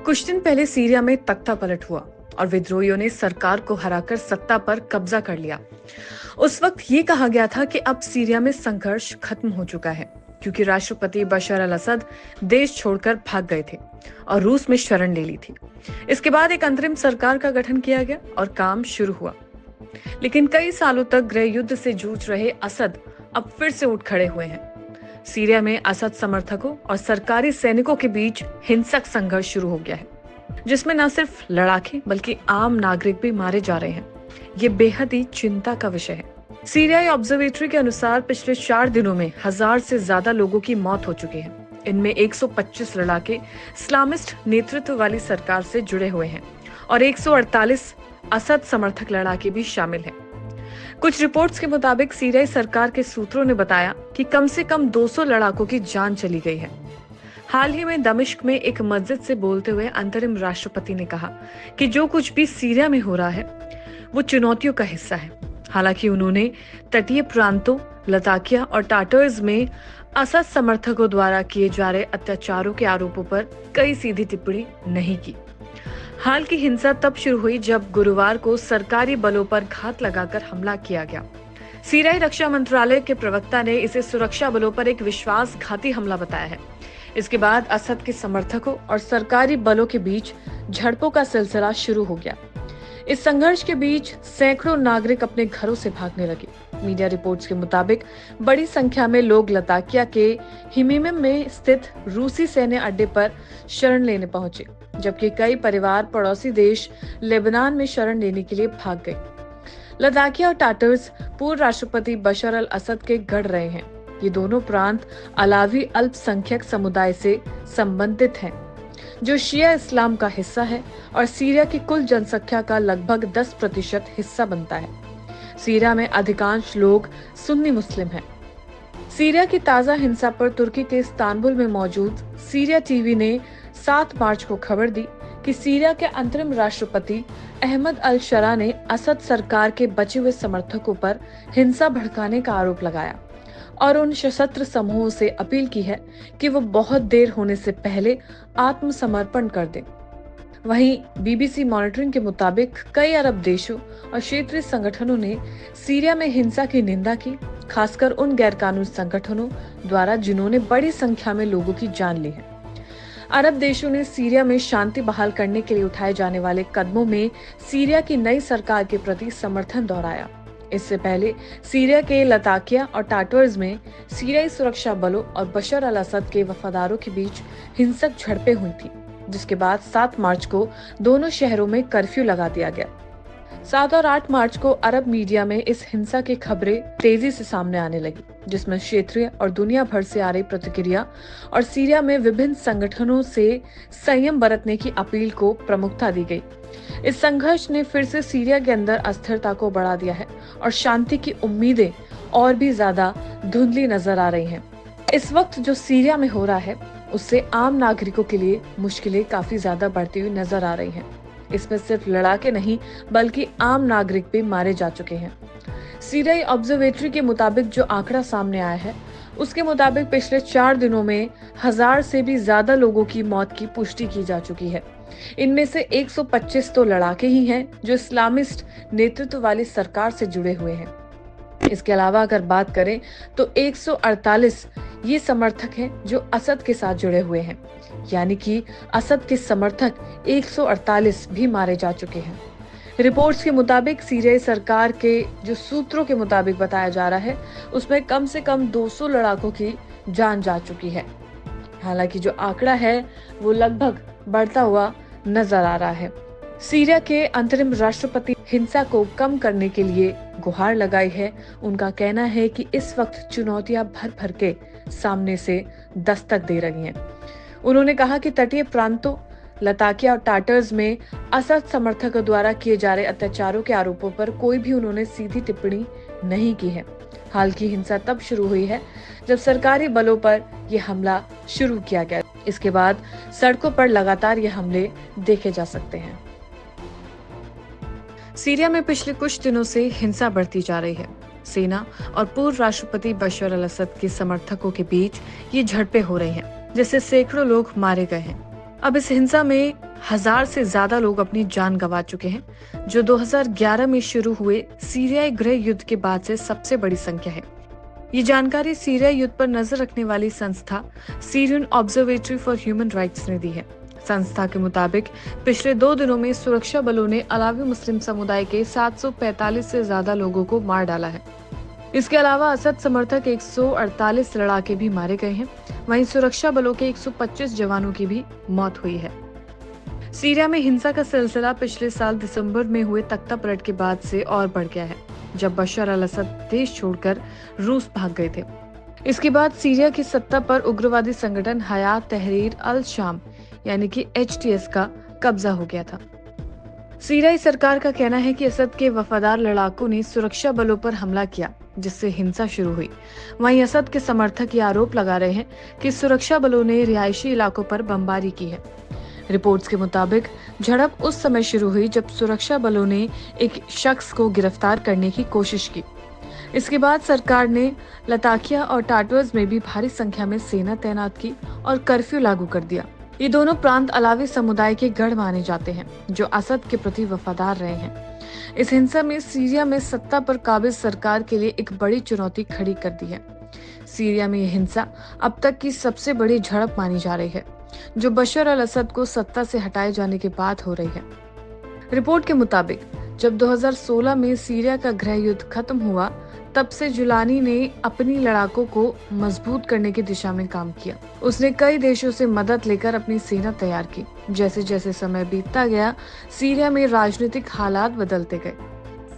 कुछ दिन पहले सीरिया में तख्ता पलट हुआ और विद्रोहियों ने सरकार को हराकर सत्ता पर कब्जा कर लिया। उस वक्त ये कहा गया था कि अब सीरिया में संघर्ष खत्म हो चुका है, क्योंकि राष्ट्रपति बशर अल असद देश छोड़कर भाग गए थे और रूस में शरण ले ली थी। इसके बाद एक अंतरिम सरकार का गठन किया गया और काम शुरू हुआ। लेकिन कई सालों तक गृह युद्ध से जूझ रहे असद अब फिर से उठ खड़े हुए हैं। सीरिया में असद समर्थकों और सरकारी सैनिकों के बीच हिंसक संघर्ष शुरू हो गया है, जिसमें न सिर्फ लड़ाके बल्कि आम नागरिक भी मारे जा रहे हैं। ये बेहद ही चिंता का विषय है। सीरियाई ऑब्जर्वेटरी के अनुसार पिछले 4 दिनों में 1000 से ज्यादा लोगों की मौत हो चुकी है। इनमें 125 लड़ाके इस्लामिस्ट नेतृत्व वाली सरकार से जुड़े हुए हैं और 148 असद समर्थक लड़ाके भी शामिल हैं। कुछ रिपोर्ट्स के मुताबिक सीरियाई सरकार के सूत्रों ने बताया कि कम से कम 200 लड़ाकों की जान चली गई है। हाल ही में दमिश्क में एक मस्जिद से बोलते हुए अंतरिम राष्ट्रपति ने कहा कि जो कुछ भी सीरिया में हो रहा है वो चुनौतियों का हिस्सा है। हालांकि उन्होंने तटीय प्रांतों लताकिया और टाटर्स में असद समर्थकों द्वारा किए जा रहे अत्याचारों के आरोपों पर कई सीधी टिप्पणी नहीं की। हाल की हिंसा तब शुरू हुई जब गुरुवार को सरकारी बलों पर घात लगाकर हमला किया गया। सीरियाई रक्षा मंत्रालय के प्रवक्ता ने इसे सुरक्षा बलों पर एक विश्वासघाती हमला बताया है। इसके बाद असद के समर्थकों और सरकारी बलों के बीच झड़पों का सिलसिला शुरू हो गया। इस संघर्ष के बीच सैकड़ों नागरिक अपने घरों से भागने लगे। मीडिया रिपोर्ट्स के मुताबिक बड़ी संख्या में लोग लताकिया के हिमीम में स्थित रूसी सैन्य अड्डे पर शरण लेने पहुंचे, जबकि कई परिवार पड़ोसी देश लेबनान में शरण लेने के लिए भाग गए। लताकिया और टाटर्स पूर्व राष्ट्रपति बशर अल असद के गढ़ रहे हैं। ये दोनों प्रांत अलावी अल्पसंख्यक समुदाय से संबंधित हैं, जो शिया इस्लाम का हिस्सा है और सीरिया की कुल जनसंख्या का लगभग 10% हिस्सा बनता है। सीरिया में अधिकांश लोग सुन्नी मुस्लिम हैं। सीरिया की ताजा हिंसा पर तुर्की के इस्तांबुल में मौजूद सीरिया टीवी ने 7 मार्च को खबर दी कि सीरिया के अंतरिम राष्ट्रपति अहमद अल शरा ने असद सरकार के बचे हुए समर्थकों पर हिंसा भड़काने का आरोप लगाया और उन सशस्त्र समूहों से अपील की है कि वो बहुत देर होने से पहले आत्मसमर्पण कर दें। वहीं बीबीसी मॉनिटरिंग के मुताबिक कई अरब देशों और क्षेत्रीय संगठनों ने सीरिया में हिंसा की निंदा की, खासकर उन गैरकानूनी संगठनों द्वारा जिन्होंने बड़ी संख्या में लोगों की जान ली है। अरब देशों ने सीरिया में शांति बहाल करने के लिए उठाए जाने वाले कदमों में सीरिया की नई सरकार के प्रति समर्थन दोहराया। इससे पहले सीरिया के लताकिया और टाटर्स में सीरियाई सुरक्षा बलों और बशर अल असद के वफादारों के बीच हिंसक झड़पें हुई थी, जिसके बाद 7 मार्च को दोनों शहरों में कर्फ्यू लगा दिया गया। 7 और 8 मार्च को अरब मीडिया में इस हिंसा की खबरें तेजी से सामने आने लगी, जिसमें क्षेत्रीय और दुनिया भर से आ रही प्रतिक्रिया और सीरिया में विभिन्न संगठनों से संयम बरतने की अपील को प्रमुखता दी गई। इस संघर्ष ने फिर से सीरिया के अंदर अस्थिरता को बढ़ा दिया है और शांति की उम्मीदें और भी ज्यादा धुंधली नजर आ रही हैं। इस वक्त जो सीरिया में हो रहा है उससे आम नागरिकों के लिए मुश्किलें काफी ज्यादा बढ़ती हुई नजर आ रही हैं। इसमें सिर्फ लड़ाके नहीं बल्कि आम नागरिक भी मारे जा चुके हैं। सीरियाई ऑब्जर्वेटरी के मुताबिक जो आंकड़ा सामने आया है उसके मुताबिक पिछले 4 दिनों में 1000 से भी ज्यादा लोगों की मौत की पुष्टि की जा चुकी है। इनमें से 125 तो लड़ाके ही हैं जो इस्लामिस्ट नेतृत्व वाली सरकार से जुड़े हुए हैं। इसके अलावा अगर बात करें तो 148 ये समर्थक हैं जो असद के साथ जुड़े हुए हैं, यानी कि असद के समर्थक 148 भी मारे जा चुके हैं। रिपोर्ट्स के मुताबिक सीरियाई सरकार के जो सूत्रों के मुताबिक बताया जा रहा है उसमें कम से कम 200 लड़ाकों की जान जा चुकी है। हालांकि जो आंकड़ा है वो लगभग बढ़ता हुआ नजर आ रहा है। सीरिया के अंतरिम राष्ट्रपति हिंसा को कम करने के लिए गुहार लगाई है। उनका कहना है कि इस वक्त चुनौतियां भर भर के सामने से दस्तक दे रही हैं। उन्होंने कहा कि तटीय प्रांतों लताकिया और टाटर्स में असद समर्थकों द्वारा किए जा रहे अत्याचारों के आरोपों पर कोई भी उन्होंने सीधी टिप्पणी नहीं की है। हाल की हिंसा तब शुरू हुई है जब सरकारी बलों पर यह हमला शुरू किया गया। इसके बाद सड़कों पर लगातार ये हमले देखे जा सकते हैं। सीरिया में पिछले कुछ दिनों से हिंसा बढ़ती जा रही है। सेना और पूर्व राष्ट्रपति बशर अल असद के समर्थकों के बीच ये झड़पें हो रही हैं, जिससे सैकड़ों लोग मारे गए हैं। अब इस हिंसा में 1000 से ज्यादा लोग अपनी जान गंवा चुके हैं, जो 2011 में शुरू हुए सीरियाई गृह युद्ध के बाद से सबसे बड़ी संख्या है। ये जानकारी सीरिया युद्ध पर नजर रखने वाली संस्था Syrian observatory for human rights ने दी है। संस्था के मुताबिक पिछले 2 दिनों में सुरक्षा बलों ने अलावी मुस्लिम समुदाय के 745 से ज्यादा लोगों को मार डाला है। इसके अलावा असद समर्थक 148 लड़ाके भी मारे गए हैं। वहीं सुरक्षा बलों के 125 जवानों की भी मौत हुई है। सीरिया में हिंसा का सिलसिला पिछले साल दिसंबर में हुए तख्तापलट के बाद से और बढ़ गया है, जब बशर अल असद देश छोड़कर रूस भाग गए थे। इसके बाद सीरिया की सत्ता पर उग्रवादी संगठन हयात तहरीर अल शाम यानी कि HTS का कब्जा हो गया था। सीरियाई सरकार का कहना है कि असद के वफादार लड़ाकों ने सुरक्षा बलों पर हमला किया, जिससे हिंसा शुरू हुई। वहीं असद के समर्थक ये आरोप लगा रहे हैं कि सुरक्षा बलों ने रिहायशी इलाकों पर बमबारी की है। रिपोर्ट्स के मुताबिक झड़प उस समय शुरू हुई जब सुरक्षा बलों ने एक शख्स को गिरफ्तार करने की कोशिश की। इसके बाद सरकार ने लताकिया और टाटवर्स में भी भारी संख्या में सेना तैनात की और कर्फ्यू लागू कर दिया। ये दोनों प्रांत अलावी समुदाय के गढ़ माने जाते हैं, जो असद के प्रति वफादार रहे हैं। इस हिंसा में सीरिया में सत्ता पर काबिज सरकार के लिए एक बड़ी चुनौती खड़ी कर दी है। सीरिया में यह हिंसा अब तक की सबसे बड़ी झड़प मानी जा रही है, जो बशर अल असद को सत्ता से हटाए जाने के बाद हो रही है। रिपोर्ट के मुताबिक जब 2016 में सीरिया का गृह युद्ध खत्म हुआ, तब से जुलानी ने अपनी लड़ाकों को मजबूत करने की दिशा में काम किया। उसने कई देशों से मदद लेकर अपनी सेना तैयार की। जैसे जैसे समय बीतता गया, सीरिया में राजनीतिक हालात बदलते गए।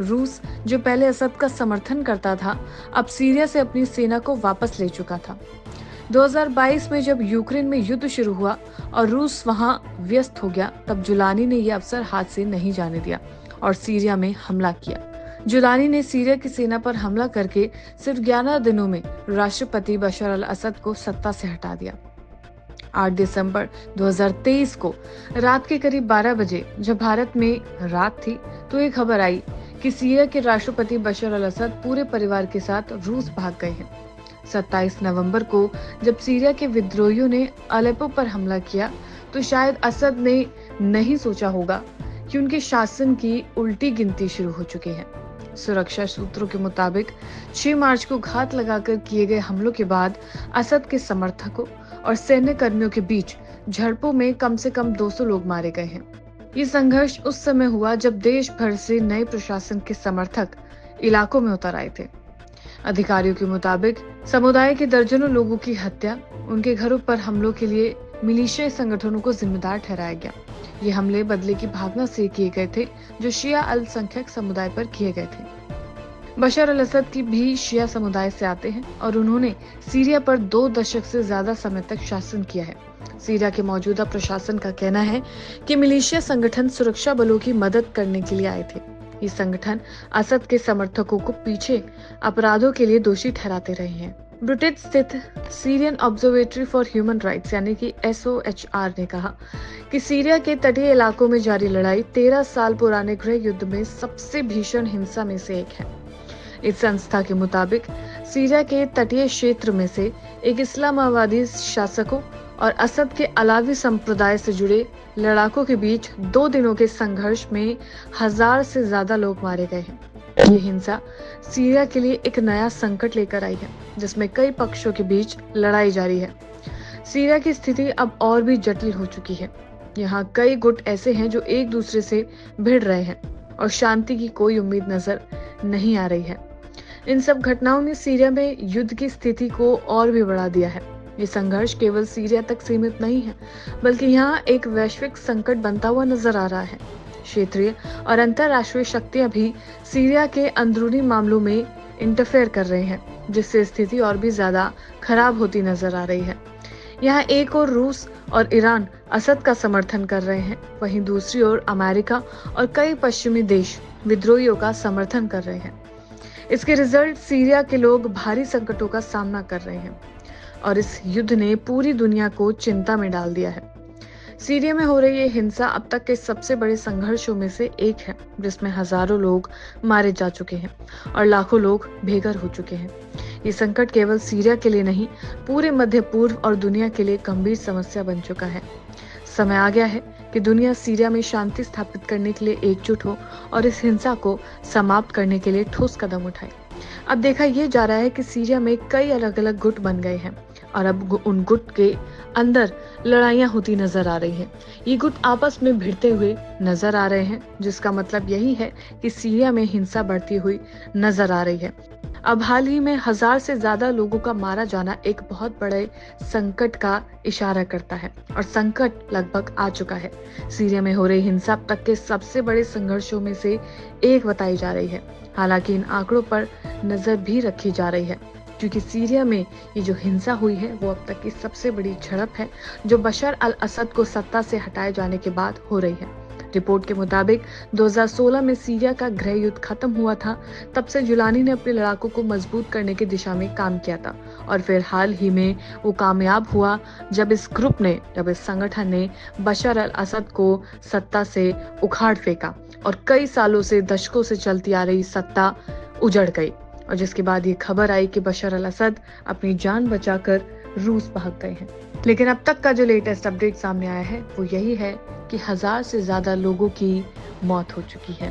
रूस, जो पहले असद का समर्थन करता था, अब सीरिया से अपनी सेना को वापस ले चुका था। 2022 में जब यूक्रेन में युद्ध शुरू हुआ और रूस वहां व्यस्त हो गया, तब जुलानी ने यह अवसर हाथ से नहीं जाने दिया और सीरिया में हमला किया। जुलानी ने सीरिया की सेना पर हमला करके सिर्फ 11 दिनों में राष्ट्रपति बशर अल असद को सत्ता से हटा दिया। 8 दिसंबर 2023 को रात के करीब 12 बजे जब भारत में रात थी, तो एक खबर आई कि सीरिया के राष्ट्रपति बशर अल असद पूरे परिवार के साथ रूस भाग गए हैं। 27 नवंबर को जब सीरिया के विद्रोहियों ने अलेप्पो पर हमला किया, तो शायद असद ने नहीं सोचा होगा कि उनके शासन की उल्टी गिनती शुरू हो चुकी है। सुरक्षा सूत्रों के मुताबिक 6 मार्च को घात लगाकर किए गए हमलों के बाद असद के समर्थकों और सैन्य कर्मियों के बीच झड़पों में कम से कम 200 लोग मारे गए हैं। ये संघर्ष उस समय हुआ जब देश भर से नए प्रशासन के समर्थक इलाकों में उतर आए थे। अधिकारियों के मुताबिक समुदाय के दर्जनों लोगों की हत्या, उनके घरों पर हमलों के लिए मिलिशिया संगठनों को जिम्मेदार ठहराया गया। ये हमले बदले की भावना से किए गए थे, जो शिया अल्पसंख्यक समुदाय पर किए गए थे। बशर अल असद की भी शिया समुदाय से आते हैं और उन्होंने सीरिया पर 2 दशक से ज्यादा समय तक शासन किया है। सीरिया के मौजूदा प्रशासन का कहना है कि मिलिशिया संगठन सुरक्षा बलों की मदद करने के लिए आए थे। ये संगठन असद के समर्थकों को पीछे अपराधों के लिए दोषी ठहराते रहे हैं। ब्रिटेन स्थित Syrian observatory for human rights यानी कि SOHR ने कहा कि सीरिया के तटीय इलाकों में जारी लड़ाई 13 साल पुराने गृह युद्ध में सबसे भीषण हिंसा में से एक है। इस संस्था के मुताबिक सीरिया के तटीय क्षेत्र में से एक इस्लामाबादी शासकों और असद के अलावी संप्रदाय से जुड़े लड़ाकों के बीच 2 दिनों के संघर्ष में 1000 से ज्यादा लोग मारे गए हैं। ये हिंसा सीरिया के लिए एक नया संकट लेकर आई है, जिसमें कई पक्षों के बीच लड़ाई जारी है। सीरिया की स्थिति अब और भी जटिल हो चुकी है। यहाँ कई गुट ऐसे हैं जो एक दूसरे से भिड़ रहे हैं और शांति की कोई उम्मीद नजर नहीं आ रही है। इन सब घटनाओं ने सीरिया में युद्ध की स्थिति को और भी बढ़ा दिया है। ये संघर्ष केवल सीरिया तक सीमित नहीं है, बल्कि यहाँ एक वैश्विक संकट बनता हुआ नजर आ रहा है। क्षेत्रीय और अंतर्राष्ट्रीय शक्तियां भी सीरिया के अंदरूनी मामलों में इंटरफेयर कर रहे हैं, जिससे स्थिति और भी ज्यादा खराब होती नजर आ रही है। यहाँ एक ओर रूस और ईरान असद का समर्थन कर रहे हैं, वहीं दूसरी ओर अमेरिका और कई पश्चिमी देश विद्रोहियों का समर्थन कर रहे हैं। इसके रिजल्ट सीरिया के लोग भारी संकटों का सामना कर रहे हैं और इस युद्ध ने पूरी दुनिया को चिंता में डाल दिया है। सीरिया में हो रही ये हिंसा अब तक के सबसे बड़े संघर्षों में से एक है, जिसमें हजारों लोग मारे जा चुके हैं और लाखों लोग बेघर हो चुके हैं। ये संकट केवल सीरिया के लिए नहीं, पूरे मध्य पूर्व और दुनिया के लिए गंभीर समस्या बन चुका है। समय आ गया है कि दुनिया सीरिया में शांति स्थापित करने के लिए एकजुट हो और इस हिंसा को समाप्त करने के लिए ठोस कदम उठाए। अब देखा ये जा रहा है कि सीरिया में कई अलग अलग गुट बन गए हैं और अब उन गुट के अंदर लड़ाइयां होती नजर आ रही हैं। ये गुट आपस में भिड़ते हुए नजर आ रहे हैं, जिसका मतलब यही है कि सीरिया में हिंसा बढ़ती हुई नजर आ रही है। अब हाल ही में 1000 से ज्यादा लोगों का मारा जाना एक बहुत बड़े संकट का इशारा करता है और संकट लगभग आ चुका है। सीरिया में हो रही हिंसा अब तक के सबसे बड़े संघर्षों में से एक बताई जा रही है। हालांकि इन आंकड़ों पर नजर भी रखी जा रही है, क्योंकि सीरिया में ये जो हिंसा हुई है वो अब तक की सबसे बड़ी झड़प है जो बशर अल असद को सत्ता से हटाए जाने के बाद हो रही है। रिपोर्ट के मुताबिक 2016 में सीरिया का गृह युद्ध खत्म हुआ था। तब से जुलानी ने अपने लड़ाकों को मजबूत करने की दिशा में काम किया था और फिर हाल ही में वो कामयाब हुआ जब इस संगठन ने बशर अल असद को सत्ता से उखाड़ फेंका और कई सालों से दशकों से चलती आ रही सत्ता उजड़ गई। और जिसके बाद ये खबर आई कि बशर अल असद अपनी जान बचाकर रूस भाग गए हैं। लेकिन अब तक का जो लेटेस्ट अपडेट सामने आया है वो यही है कि 1000 से ज्यादा लोगों की मौत हो चुकी है।